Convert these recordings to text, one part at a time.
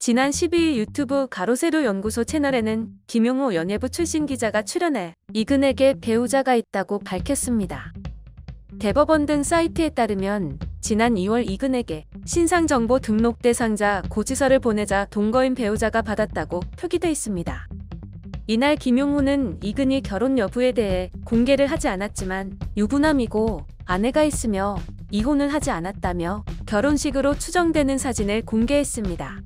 지난 12일 유튜브 가로세로 연구소 채널에는 김용호 연예부 출신 기자가 출연해 이근에게 배우자가 있다고 밝혔습니다. 대법원 등 사이트에 따르면 지난 2월 이근에게 신상정보 등록 대상자 고지서를 보내자 동거인 배우자가 받았다고 표기돼 있습니다. 이날 김용호는 이근이 결혼 여부에 대해 공개를 하지 않았지만 유부남이고 아내가 있으며 이혼은 하지 않았다며 결혼식으로 추정되는 사진을 공개했습니다.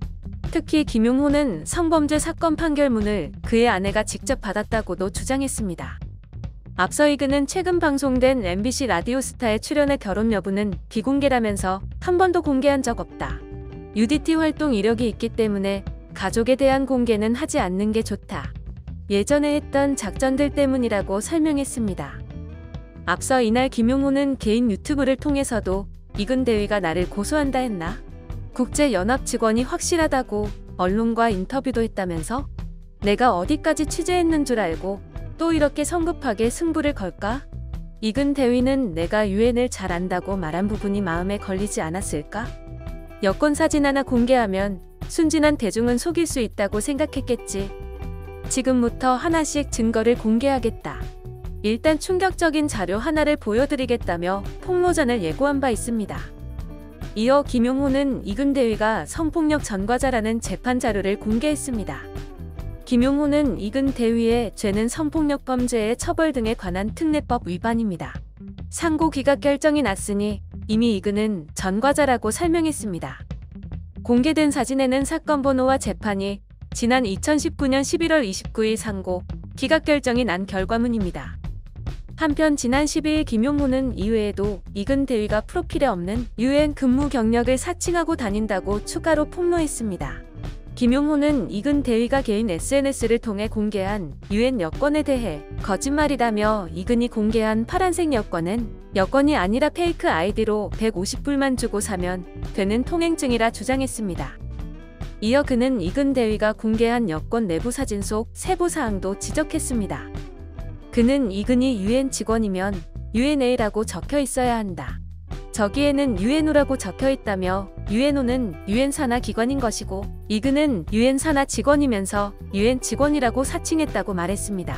특히 김용호는 성범죄 사건 판결문을 그의 아내가 직접 받았다고도 주장했습니다. 앞서 이근은 최근 방송된 MBC 라디오스타에 출연해 결혼 여부는 비공개라면서 한 번도 공개한 적 없다. UDT 활동 이력이 있기 때문에 가족에 대한 공개는 하지 않는 게 좋다. 예전에 했던 작전들 때문이라고 설명했습니다. 앞서 이날 김용호는 개인 유튜브를 통해서도 이근 대위가 나를 고소한다 했나? 국제연합 직원이 확실하다고 언론과 인터뷰도 했다면서? 내가 어디까지 취재했는 줄 알고 또 이렇게 성급하게 승부를 걸까? 이근 대위는 내가 유엔을 잘 안다고 말한 부분이 마음에 걸리지 않았을까? 여권 사진 하나 공개하면 순진한 대중은 속일 수 있다고 생각했겠지. 지금부터 하나씩 증거를 공개하겠다. 일단 충격적인 자료 하나를 보여드리겠다며 폭로전을 예고한 바 있습니다. 이어 김용호는 이근 대위가 성폭력 전과자라는 재판 자료를 공개했습니다. 김용호는 이근 대위의 죄는 성폭력 범죄의 처벌 등에 관한 특례법 위반입니다. 상고 기각 결정이 났으니 이미 이근은 전과자라고 설명했습니다. 공개된 사진에는 사건 번호와 재판이 지난 2019년 11월 29일 상고 기각 결정이 난 결과문입니다. 한편 지난 12일 김용호는 이외에도 이근 대위가 프로필에 없는 유엔 근무 경력을 사칭하고 다닌다고 추가로 폭로했습니다. 김용호는 이근 대위가 개인 SNS를 통해 공개한 유엔 여권에 대해 거짓말이라며 이근이 공개한 파란색 여권은 여권이 아니라 페이크 아이디로 150불만 주고 사면 되는 통행증이라 주장했습니다. 이어 그는 이근 대위가 공개한 여권 내부 사진 속 세부 사항도 지적했습니다. 그는 이근이 유엔 직원이면 UNA라고 적혀 있어야 한다. 저기에는 UNO라고 적혀 있다며 UNO는 유엔 산하 기관인 것이고 이근은 유엔 산하 직원이면서 유엔 직원이라고 사칭했다고 말했습니다.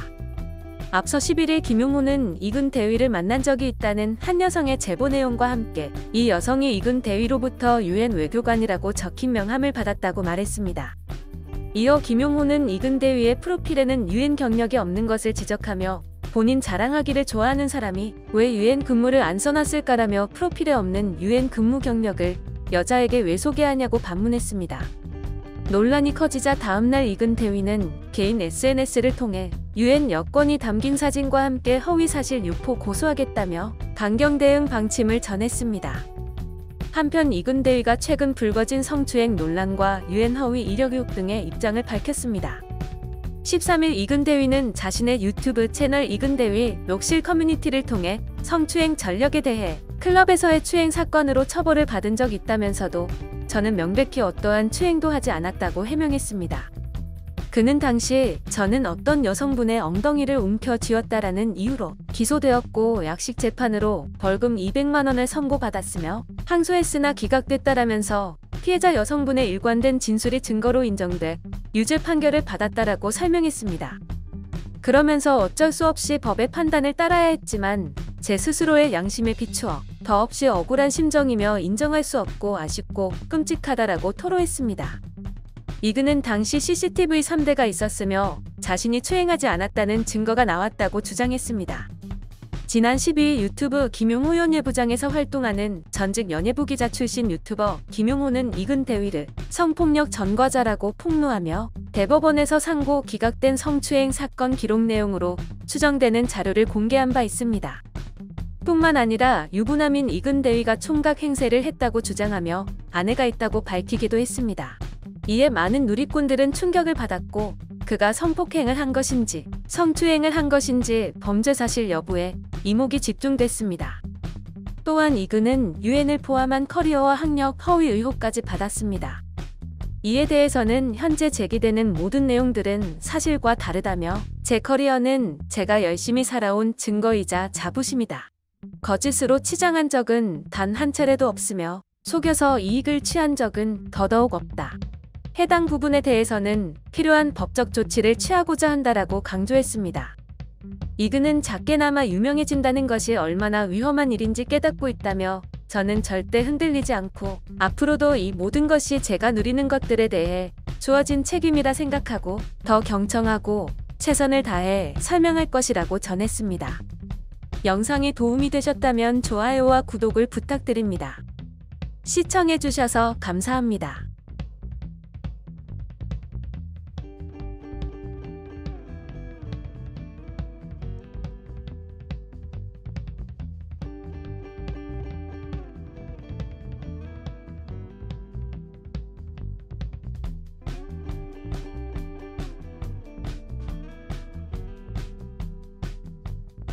앞서 11일 김용호는 이근 대위를 만난 적이 있다는 한 여성의 제보 내용과 함께 이 여성이 이근 대위로부터 유엔 외교관이라고 적힌 명함을 받았다고 말했습니다. 이어 김용호는 이근 대위의 프로필에는 유엔 경력이 없는 것을 지적하며 본인 자랑하기를 좋아하는 사람이 왜 유엔 근무를 안 써놨을까라며 프로필에 없는 유엔 근무 경력을 여자에게 왜 소개하냐고 반문했습니다. 논란이 커지자 다음날 이근 대위는 개인 SNS를 통해 유엔 여권이 담긴 사진과 함께 허위사실 유포 고소하겠다며 강경 대응 방침을 전했습니다. 한편 이근 대위가 최근 불거진 성추행 논란과 유엔 허위 이력 의혹 등의 입장을 밝혔습니다. 13일 이근 대위는 자신의 유튜브 채널 이근 대위 녹실 커뮤니티를 통해 성추행 전력에 대해 클럽에서의 추행 사건으로 처벌을 받은 적 있다면서도 저는 명백히 어떠한 추행도 하지 않았다고 해명했습니다. 그는 당시 저는 어떤 여성분의 엉덩이를 움켜쥐었다라는 이유로 기소되었고 약식 재판으로 벌금 200만 원을 선고받았으며 항소했으나 기각됐다라면서 피해자 여성분의 일관된 진술이 증거로 인정돼 유죄 판결을 받았다라고 설명했습니다. 그러면서 어쩔 수 없이 법의 판단을 따라야 했지만 제 스스로의 양심에 비추어 더없이 억울한 심정이며 인정할 수 없고 아쉽고 끔찍하다라고 토로했습니다. 이근은 당시 CCTV 3대가 있었으며 자신이 추행하지 않았다는 증거가 나왔다고 주장했습니다. 지난 12일 유튜브 김용호 연예부장에서 활동하는 전직 연예부 기자 출신 유튜버 김용호는 이근 대위를 성폭력 전과자라고 폭로하며 대법원에서 상고 기각된 성추행 사건 기록 내용으로 추정되는 자료를 공개한 바 있습니다. 뿐만 아니라 유부남인 이근 대위가 총각 행세를 했다고 주장하며 아내가 있다고 밝히기도 했습니다. 이에 많은 누리꾼들은 충격을 받았고 그가 성폭행을 한 것인지 성추행을 한 것인지 범죄 사실 여부에 이목이 집중됐습니다. 또한 이근은 유엔을 포함한 커리어와 학력 허위 의혹까지 받았습니다. 이에 대해서는 현재 제기되는 모든 내용들은 사실과 다르다며 제 커리어는 제가 열심히 살아온 증거이자 자부심이다. 거짓으로 치장한 적은 단 한 차례도 없으며 속여서 이익을 취한 적은 더더욱 없다. 해당 부분에 대해서는 필요한 법적 조치를 취하고자 한다라고 강조했습니다. 이그는 작게나마 유명해진다는 것이 얼마나 위험한 일인지 깨닫고 있다며 저는 절대 흔들리지 않고 앞으로도 이 모든 것이 제가 누리는 것들에 대해 주어진 책임이라 생각하고 더 경청하고 최선을 다해 설명할 것이라고 전했습니다. 영상이 도움이 되셨다면 좋아요와 구독을 부탁드립니다. 시청해주셔서 감사합니다.